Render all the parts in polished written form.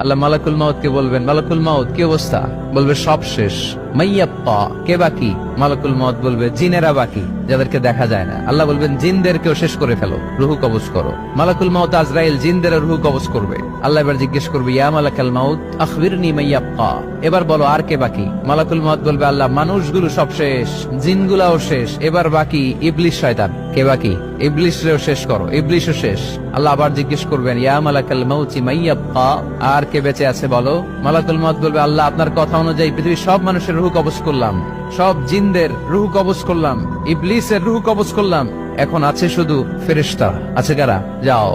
আল্লাহ মালাকুল মাউত কে বলবেন, মালাকুল মাউত কি অবস্থা? বলবে সব শেষ। মাইয়াপ্পা, কে বাকি? মালাকুল মাউত বলবে জিনেরা বাকি, যাদেরকে দেখা যায় না। আল্লাহ বলবেন জিনদেরকেও শেষ করে ফেলো, রুহু কবজ করো। মালাকুল মাউত আজরাইল জিনদের রুহু কবজ করবে। আল্লাহ এবার জিজ্ঞেস করবে, ইয়া মালাকাল মাউত আখবিরনি মাইয়াপ্পা, এবার বলো আর কে বাকি? মালাকুল মাউত বলবে, আল্লাহ মানুষগুলো সব শেষ, জিনগুলাও শেষ, এবার বাকি ইবলিস শয়তান। কে বাকি? ইবলিসরেও শেষ করো, ইবলিসও শেষ। আল্লাহ আবার জিজ্ঞেস করবেন, ইয়া মালাকাল মাউতি মাইয়াব্বা, আর কে বেঁচে আছে বলো? মালাকুল মাউত বলবে, আল্লাহ আপনার কথা অনুযায়ী পৃথিবীর সব মানুষের রুহু কবজ করলাম, সব জিনদের রুহু কবজ করলাম, ইবলিসের রুহু কবজ করলাম, এখন আছে শুধু ফেরেশতা। আছে কারা? যাও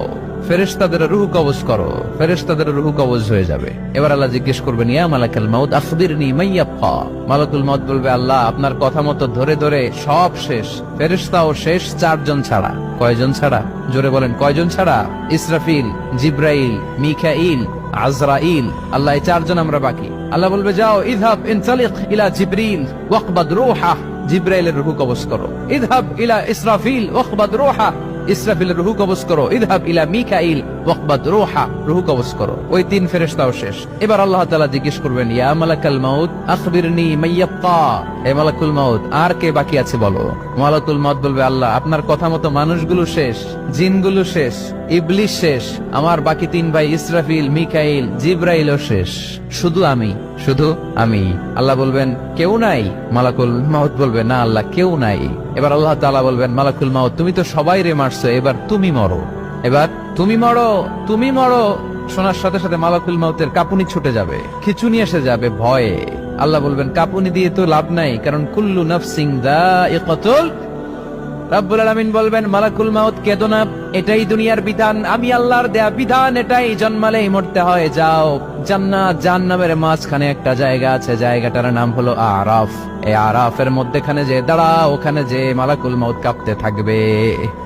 ফেরেশতাদের রুহু কবজ করো। ফেরেশতাদের রুহু কবজ হয়ে যাবে। এবার আল্লাহ জিজ্ঞেস করবেন, ইয়া মালাকাল মাউত আখবিরনি মাইয়াব্বা। মালাকুল মাউত বলবে, আল্লাহ আপনার কথা মতো ধরে ধরে সব শেষ, ফেরেশতাও শেষ, 4 জন ছাড়া। কয়জন ছাড়া? জোরে বলেন, কয়জন ছাড়া? ইসরাফিল, জিব্রাইল, মিকাইল, আজরাইল। আল্লাহ এই 4 জন আমরা বাকি। আল্লাহ বলবে, যাও ইযহাব ইনতালিক ইলা জিবরিল ওয়াকবাদ রূহাহ, জিব্রাইলের রুহু কবজ করো। ইযহাব ইলা ইসরাফিল ওয়াকবাদ রূহাহ, ইসরাফিলের রুহু কবজ করো। ইযহাব ইলা মিকাইল ওয়াকবাদ রূহা, রুহু কবজ করো। ওই 3 ফেরেশতাও শেষ। এবার আল্লাহ তাআলা জিজ্ঞেস করবেন, ইয়া মালাকাল মাউত আখবিরনি মাইয়াব্বা, হে মালাকুল মাউত আর কে বাকি আছে বলো? মালাকুল মাউত বলবে, আল্লাহ আপনার কথা মতো মানুষগুলো শেষ, জিনগুলো শেষ, ইবলিস শেষ, আমার বাকি 3 ভাই ইসরাফিল, মিকাইল, জিব্রাইলও শেষ, শুধু আমি, শুধু আমি। আল্লাহ বলবেন, কেউ নাই? মালাকুল মাউত বলবে, না আল্লাহ কেউ নাই। এবার আল্লাহ তাআলা বলবেন, মালাকুল মাউত তুমি তো সবাই রে মারছো, এবার তুমি মরো, এবার তুমি মরো, তুমি মরো। শোনার সাথে সাথে মালাকুল মাউতের কাঁপুনি ছুটে যাবে, খিঁচুনি এসে যাবে ভয়ে। আল্লাহ বলবেন, কাঁপুনি দিয়ে তো লাভ নাই, কারণ কুল্লু নাফসিন যায়িকাতুল। রব্বুল আলামিন বলবেন, মালাকুল মাউত কেঁদো না, এটাই দুনিয়ার বিধান, আমি আল্লাহর দেয়া বিধান, এটাই, জন্মালেই মরতে হয়। যাও জান্নাত জাহান্নামের মাঝখানে একটা জায়গা আছে, জায়গাটার নাম হলো আরাফ। এই আরাফের মধ্যখানে যে দাঁড়াও, ওখানে যে মালাকুল মাউত কাঁপতে থাকবে।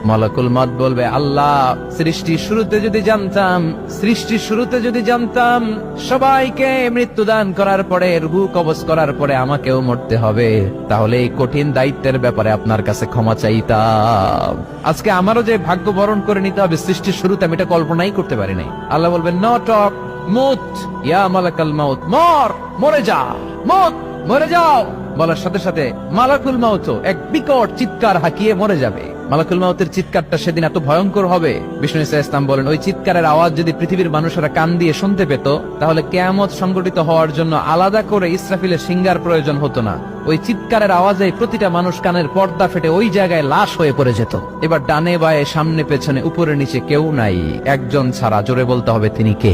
মালাকুল মাউত বলবে, আল্লাহ সৃষ্টির শুরুতে যদি জানতাম, সৃষ্টির শুরুতে যদি জানতাম সবাইকে মৃত্যুদান করার পরে, রুহু কবজ করার পরে আমাকেও মরতে হবে, তাহলে এই কঠিন দায়িত্বের ব্যাপারে আপনার কাছে ক্ষমা চাইতাম। আজকে আমারও যে ভাগ্য বরণ করে নিতে হবে সৃষ্টির শুরুতে, আমি এটা কল্পনাই করতে পারি নাই। আল্লাহ বলবেন, নো টক, মুত ইয়া মালাকাল মাউত, মর, মরে যা, মুত, মরে যাও। বলার সাথে সাথে মালাকুল মাউত এক বিকট চিৎকার হাঁকিয়ে মরে যাবে। মালাকুল মাউতের চিৎকারটা সেদিন এত ভয়ঙ্কর হবে, বিষ্ণু ইসা ইসলাম বলেন, ওই চিৎকারের আওয়াজ যদি পৃথিবীর মানুষেরা কান দিয়ে শুনতে পেত, তাহলে কিয়ামত সংগঠিত হওয়ার জন্য আলাদা করে ইসরাফিলের সিঙ্গার প্রয়োজন হতো না। ওই চিৎকারের আওয়াজে প্রতিটা মানুষ কানের পর্দা ফেটে ওই জায়গায় লাশ হয়ে পড়ে যেত। এবার ডানে বায়ে সামনে পেছনে উপরে নিচে কেউ নাই, একজন ছাড়া। জোরে বলতে হবে, তিনি কে?